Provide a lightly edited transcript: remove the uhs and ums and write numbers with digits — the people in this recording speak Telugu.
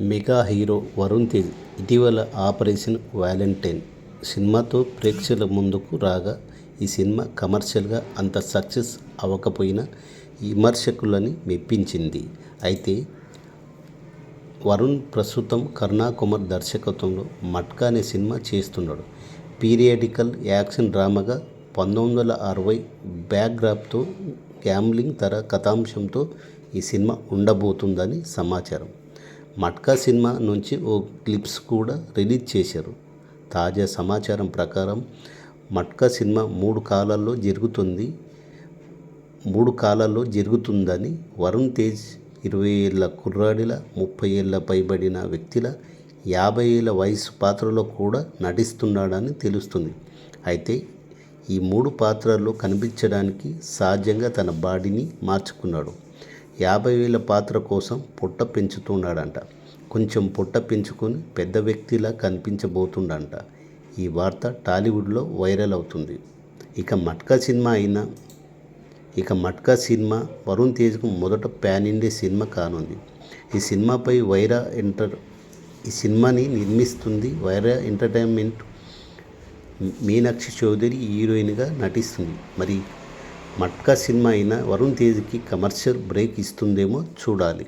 మెగా హీరో వరుణ్ తేజ్ ఇటీవల ఆపరేషన్ వాలంటైన్ సినిమాతో ప్రేక్షకుల ముందుకు రాగా, ఈ సినిమా కమర్షియల్గా అంత సక్సెస్ అవ్వకపోయినా విమర్శకులని మెప్పించింది. అయితే వరుణ్ ప్రస్తుతం కరుణాకుమార్ దర్శకత్వంలో మట్కా అనే సినిమా చేస్తున్నాడు. పీరియాడికల్ యాక్షన్ డ్రామాగా 1960 బ్యాక్డ్రాప్తో గ్యాంబ్లింగ్ కథాంశంతో ఈ సినిమా ఉండబోతుందని సమాచారం. మట్కా సినిమా నుంచి ఓ క్లిప్స్ కూడా రిలీజ్ చేశారు. తాజా సమాచారం ప్రకారం మట్కా సినిమా మూడు కాలాల్లో జరుగుతుందని వరుణ్ తేజ్ 20 ఏళ్ల కుర్రాడిలా, 30 ఏళ్ల పైబడిన వ్యక్తిలా, 50 ఏళ్ల వయసు పాత్రలో కూడా నటిస్తున్నాడని తెలుస్తుంది. అయితే ఈ మూడు పాత్రల్లో కనిపించడానికి సహజంగా తన బాడీని మార్చుకున్నాడు. 50 ఏళ్ల పాత్ర కోసం పొట్ట పెంచుతున్నాడంట. కొంచెం పొట్ట పెంచుకొని పెద్ద వ్యక్తిలా కనిపించబోతుండంట. ఈ వార్త టాలీవుడ్లో వైరల్ అవుతుంది. ఇక మట్కా సినిమా వరుణ్ తేజ్కు మొదట పాన్ ఇండియా సినిమా కానుంది. ఈ సినిమాని నిర్మిస్తుంది వైరా ఎంటర్టైన్మెంట్. మీనాక్షి చౌదరి హీరోయిన్గా నటిస్తుంది. మరి మట్కా సినిమా అయినా వరుణ్ తేజ్కి కమర్షియల్ బ్రేక్ ఇస్తుందేమో చూడాలి.